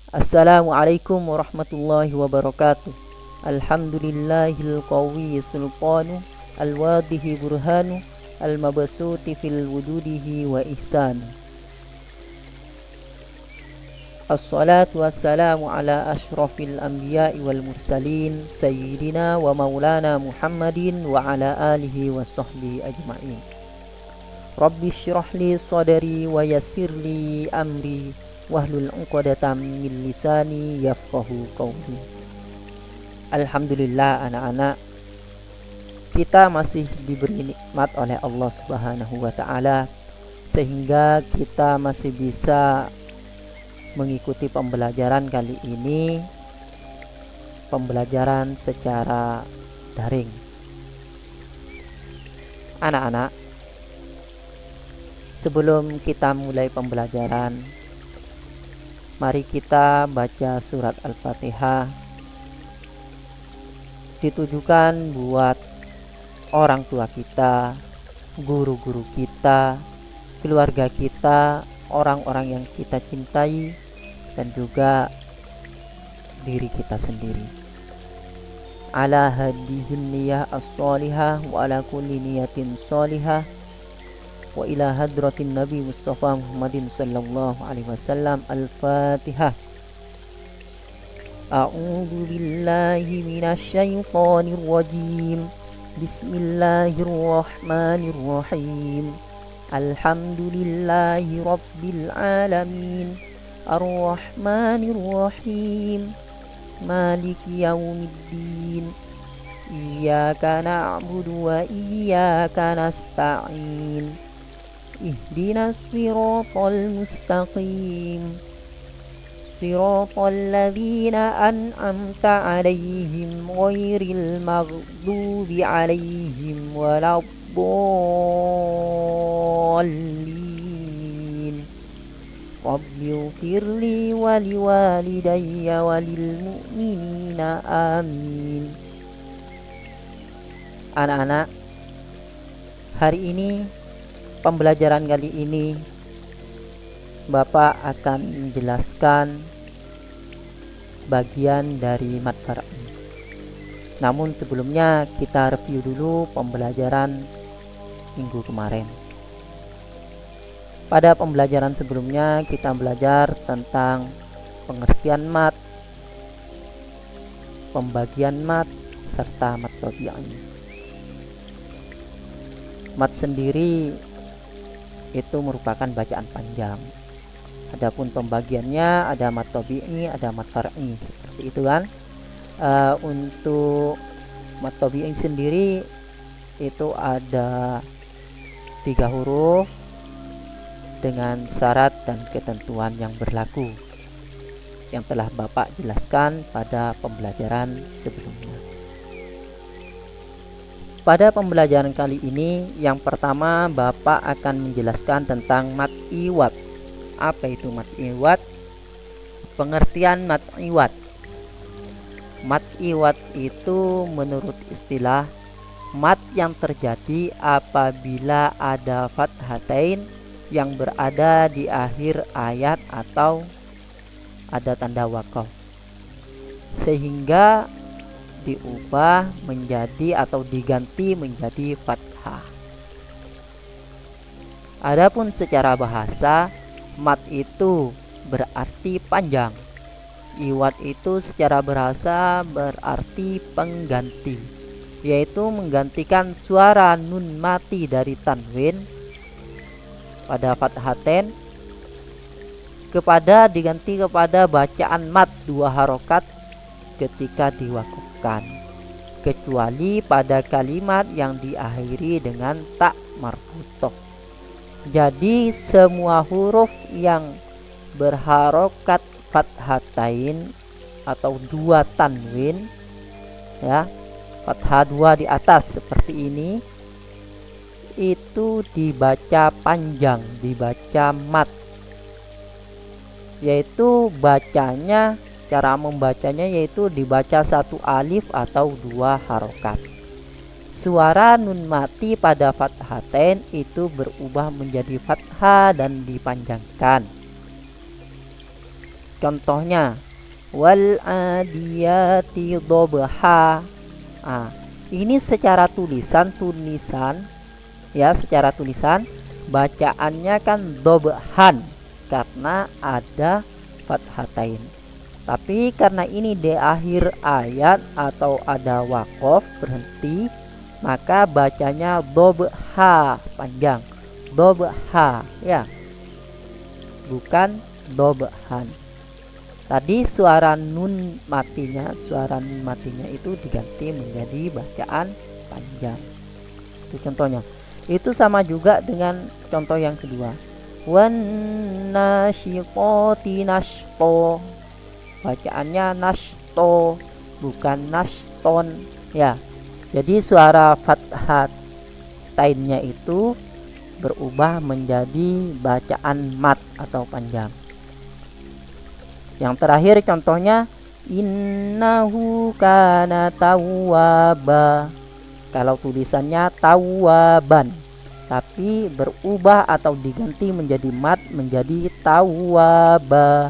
Assalamualaikum warahmatullahi wabarakatuh. Alhamdulillahil qawi sultanu al-wadihi burhanu al-mabsuti fil wududihi wa ihsanu. Assalatu wassalamu ala ashrafil anbiya'i wal mursalin sayyidina wa maulana Muhammadin wa ala alihi wa sahbihi ajma'in. Rabbi syrah li sadri wa yassir li amri wahlul 'uqdatam min lisani yafqahu qawli. Alhamdulillah anak-anak, kita masih diberi nikmat oleh Allah Subhanahu wa taala sehingga kita masih bisa mengikuti pembelajaran kali ini, pembelajaran secara daring. Anak-anak, sebelum kita mulai pembelajaran, mari kita baca surat Al-Fatihah, ditujukan buat orang tua kita, guru-guru kita, keluarga kita, orang-orang yang kita cintai, dan juga diri kita sendiri. Ala hadihin niyah as-salihah wa ala kulli niyatin salihah wa ila hadratin Nabi Mustafa Muhammadin sallallahu alaihi wasallam. Al-Fatihah. A'udzu billahi minasy syaithanir rajim. Bismillahirrahmanirrahim. Alhamdulillahi rabbil alamin. Ar-Rahmanir-Rahim. Maliki yaumiddin. Iyyaka na'budu wa iyyaka nasta'in. Ihdinas siratal mustaqim. Siratal ladzina an'amta 'alaihim ghairil maghdubi 'alaihim waladdallin. Rabbighfirli wa liwalidayya walil mu'minina amin. Anak-anak, hari ini, pembelajaran kali ini Bapak akan menjelaskan bagian dari mad far'i. Namun sebelumnya kita review dulu pembelajaran minggu kemarin. Pada pembelajaran sebelumnya kita belajar tentang pengertian mad, pembagian mad, serta mad tabi'i. Mad sendiri itu merupakan bacaan panjang. Adapun pembagiannya ada mad tabi'i, ada mad far'i, seperti itu kan. Untuk mad tabi'i sendiri itu ada 3 huruf dengan syarat dan ketentuan yang berlaku yang telah Bapak jelaskan pada pembelajaran sebelumnya. Pada pembelajaran kali ini, yang pertama Bapak akan menjelaskan tentang mad iwad. Apa itu mad iwad? Pengertian mad iwad. Mad iwad itu menurut istilah mad yang terjadi apabila ada fathatain yang berada di akhir ayat atau ada tanda waqaf, sehingga diubah menjadi atau diganti menjadi fathah. Adapun secara bahasa, mad itu berarti panjang. Iwad itu secara bahasa berarti pengganti, yaitu menggantikan suara nun mati dari tanwin pada fathaten diganti kepada bacaan mad 2 harokat ketika diwakafkan, kecuali pada kalimat yang diakhiri dengan tak marbutoh. Jadi semua huruf yang berharokat fathatain atau 2 tanwin, ya, fathah 2 di atas seperti ini, itu dibaca panjang, dibaca mad, yaitu bacanya, cara membacanya yaitu dibaca 1 alif atau 2 harokat. Suara nun mati pada fathatain itu berubah menjadi fathah dan dipanjangkan. Contohnya wal adiyati dhabha. Ini secara tulisan ya, secara tulisan bacaannya kan dhabhan karena ada fathatain. Tapi karena ini di akhir ayat atau ada waqaf berhenti, maka bacanya dhabha panjang. Dhabha ya, bukan dhabhan. Tadi suara nun matinya itu diganti menjadi bacaan panjang. Itu contohnya. Itu sama juga dengan contoh yang kedua. Wan nasyiqati nashto. Bacaannya nashto bukan nashton ya. Jadi suara fathatainnya itu berubah menjadi bacaan mat atau panjang. Yang terakhir contohnya innahu kana tawwaba. Kalau tulisannya tawwaban, tapi berubah atau diganti menjadi mat menjadi tawwaba.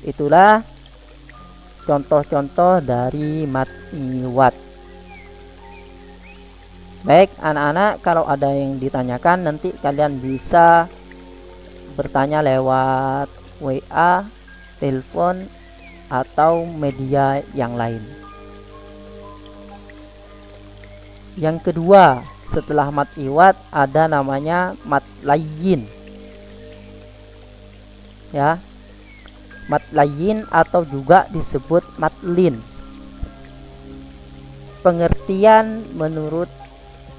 Itulah contoh-contoh dari mat iwat. Baik anak-anak, kalau ada yang ditanyakan nanti kalian bisa bertanya lewat WA, telepon, atau media yang lain. Yang kedua, setelah mat iwat ada namanya mat layyin. Ya. Mat layyin atau juga disebut mat lin. Pengertian menurut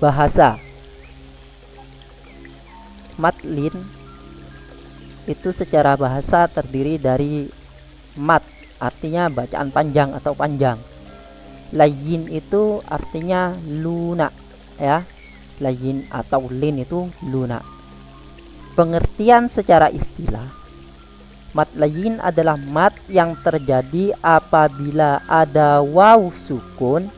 bahasa. Mat lin itu secara bahasa terdiri dari mat, artinya bacaan panjang atau panjang. Layyin itu artinya lunak ya. Layyin atau lin itu lunak. Pengertian secara istilah, mat layyin adalah mat yang terjadi apabila ada waw sukun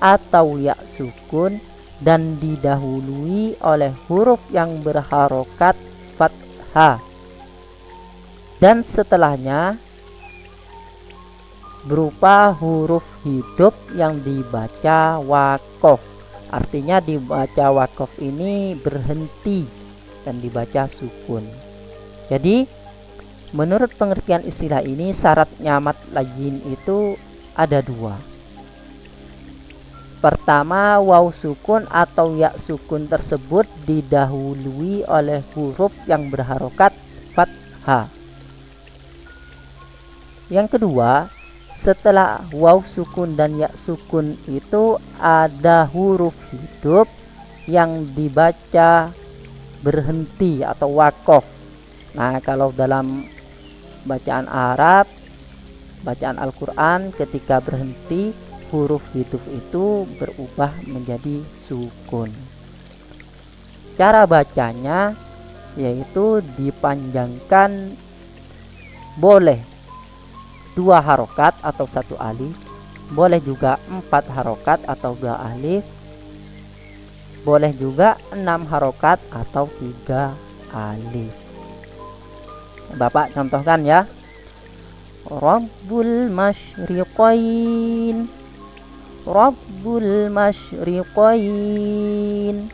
atau ya sukun dan didahului oleh huruf yang berharokat fathah, dan setelahnya berupa huruf hidup yang dibaca waqaf. Artinya dibaca waqaf ini berhenti dan dibaca sukun. Jadi menurut pengertian istilah ini syaratnya mat layyin itu ada dua. Pertama, waw sukun atau ya sukun tersebut didahului oleh huruf yang berharokat fathah. Yang kedua, setelah waw sukun dan ya sukun itu ada huruf hidup yang dibaca berhenti atau waqaf. Nah, kalau dalam bacaan Arab, bacaan Al-Quran, ketika berhenti huruf hidup itu berubah menjadi sukun. Cara bacanya yaitu dipanjangkan boleh 2 harokat atau 1 alif, boleh juga 4 harokat atau 2 alif, boleh juga 6 harokat atau 3 alif. Bapak contohkan ya. Rabbul masyriqain, Rabbul masyriqain,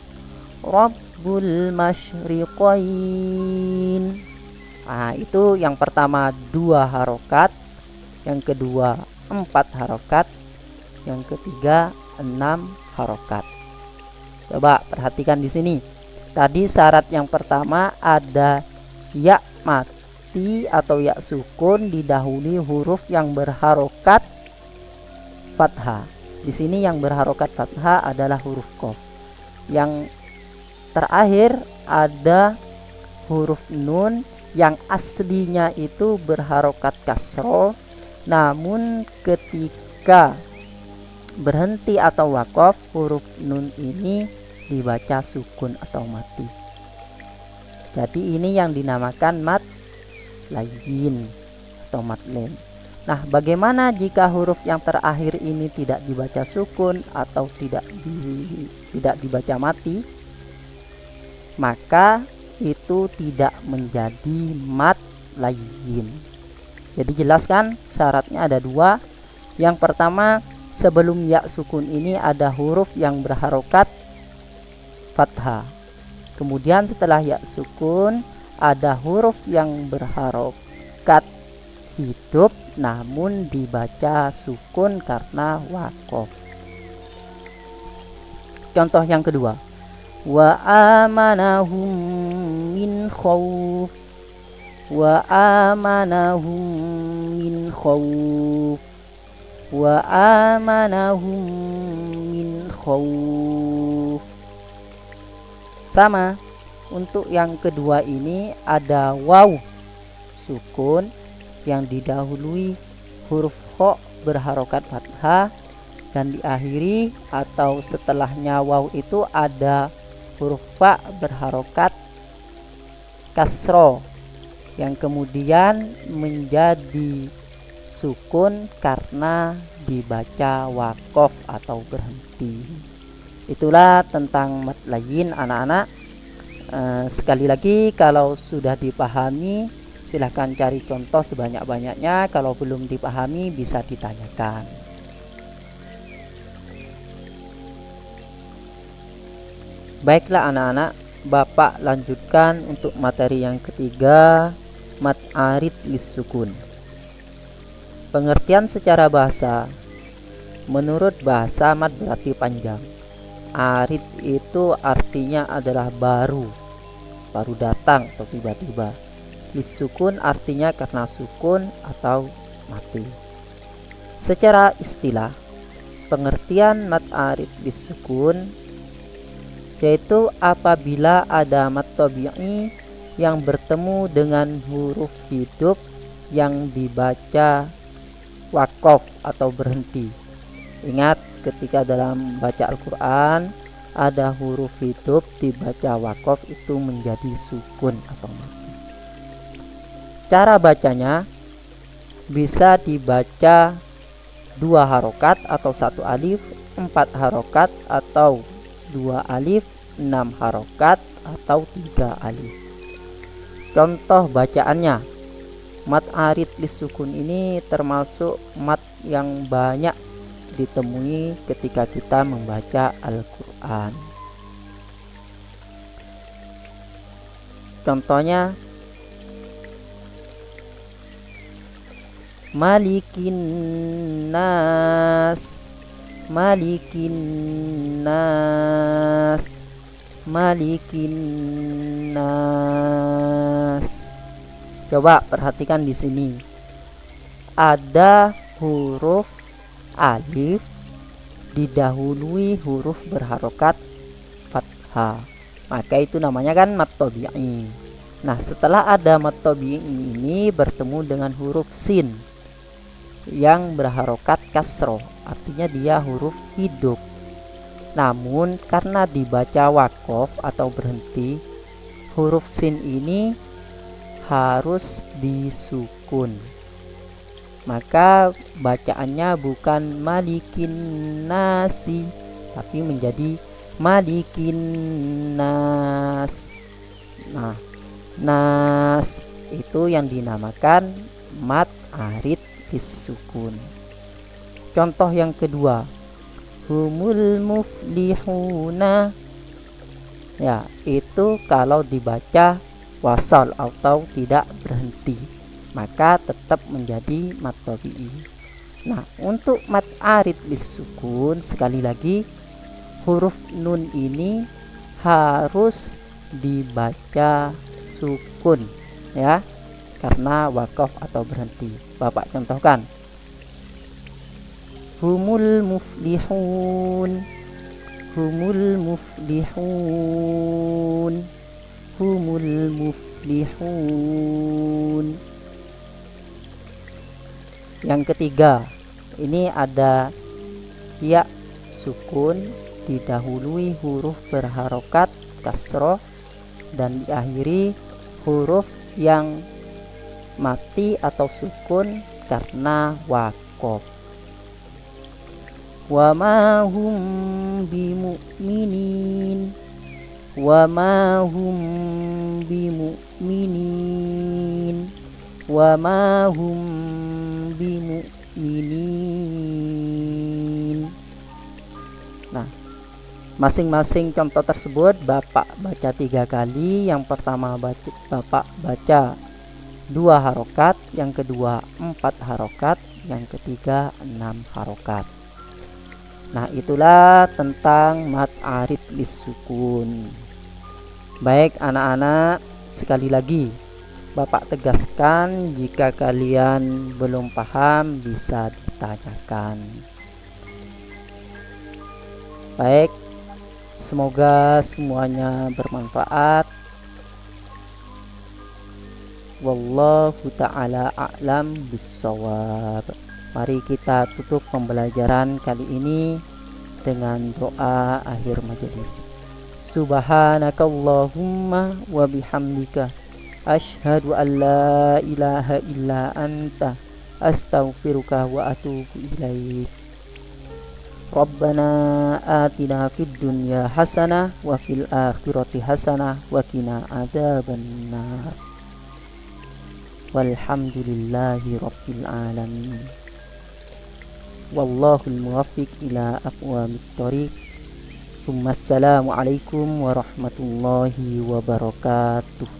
Rabbul masyriqain. Itu yang pertama 2 harokat, yang kedua 4 harokat, yang ketiga 6 harokat. Coba perhatikan di sini. Tadi syarat yang pertama ada ya mati atau ya sukun didahului huruf yang berharokat fathah. Di sini yang berharokat fathah adalah huruf qaf. Yang terakhir ada huruf nun yang aslinya itu berharokat kasroh, namun ketika berhenti atau waqaf huruf nun ini dibaca sukun atau mati. Jadi ini yang dinamakan mat layyin atau mat lin. Nah, bagaimana jika huruf yang terakhir ini tidak dibaca sukun atau tidak dibaca mati? Maka itu tidak menjadi mat layyin. Jadi jelas kan syaratnya ada dua. Yang pertama, sebelum ya sukun ini ada huruf yang berharokat fathah. Kemudian setelah ya sukun ada huruf yang berharokat hidup namun dibaca sukun karena wakof. Contoh yang kedua, wa amanahum min khauf, wa amanahum min khauf, wa amanahum min khauf. Sama, untuk yang kedua ini ada waw sukun yang didahului huruf kha berharokat fathah dan diakhiri atau setelahnya waw itu ada huruf fa berharokat kasro yang kemudian menjadi sukun karena dibaca wakof atau berhenti. Itulah tentang mad layin anak-anak. Sekali lagi, kalau sudah dipahami silahkan cari contoh sebanyak-banyaknya. Kalau belum dipahami bisa ditanyakan. Baiklah anak-anak, Bapak lanjutkan untuk materi yang ketiga, mad arid lis-sukun. Pengertian secara bahasa. Menurut bahasa mad berarti panjang. Arid itu artinya adalah baru datang atau tiba-tiba. Lis-sukun artinya karena sukun atau mati. Secara istilah, pengertian mad arid lis-sukun yaitu apabila ada mad tabi'i yang bertemu dengan huruf hidup yang dibaca wakof atau berhenti. Ingat, ketika dalam baca Al-Quran ada huruf hidup dibaca wakof itu menjadi sukun atau mati. Cara bacanya bisa dibaca 2 harokat atau 1 alif, 4 harokat atau 2 alif, 6 harokat atau 3 alif. Contoh bacaannya, mad arid lis-sukun ini termasuk mad yang banyak ditemui ketika kita membaca Al-Quran. Contohnya, malikin nas, malikin nas, malikin nas. Coba perhatikan di sini. Ada huruf alif didahului huruf berharokat fathah. Maka itu namanya kan mad tabi'i. Nah, setelah ada mad tabi'i ini bertemu dengan huruf sin yang berharokat kasroh, artinya dia huruf hidup. Namun karena dibaca wakof atau berhenti, huruf sin ini harus disukun. Maka bacaannya bukan malikin nasi, tapi menjadi malikin nas. Nah, nas itu yang dinamakan mad arid lis-sukun. Contoh yang kedua, humul muflihuna. Ya, itu kalau dibaca wasal atau tidak berhenti, maka tetap menjadi mad tabi'i. Nah, untuk mad arid lis-sukun sekali lagi huruf nun ini harus dibaca sukun ya, karena wakaf atau berhenti. Bapak contohkan, humul muflihun, humul muflihun, humul muflihun. Yang ketiga, ini ada ya sukun didahului huruf berharokat kasroh dan diakhiri huruf yang mati atau sukun karena wakof. Wa ma hum bimu'minin, wa ma hum bimu'minin, wa ma hum bimu'minin. Nah, masing-masing contoh tersebut Bapak baca 3 kali. Yang pertama Bapak baca 2 harokat, yang kedua 4 harokat, yang ketiga 6 harokat. Nah, itulah tentang mad arid lisukun. Baik anak-anak, sekali lagi Bapak tegaskan, jika kalian belum paham bisa ditanyakan. Baik, semoga semuanya bermanfaat. Wallahu ta'ala a'lam bissawab. Mari kita tutup pembelajaran kali ini dengan doa akhir majelis. Subhanakallahumma wa bihamdika asyhadu an la ilaha illa anta astaghfiruka wa atubu ilaik. Rabbana atina fid dunya hasanah wa fil akhirati hasanah wa qina adzabannar. Walhamdulillahi rabbil alamin. Wallahul muwaffiq ila aqwamit thoriq. Assalamualaikum warahmatullahi wabarakatuh.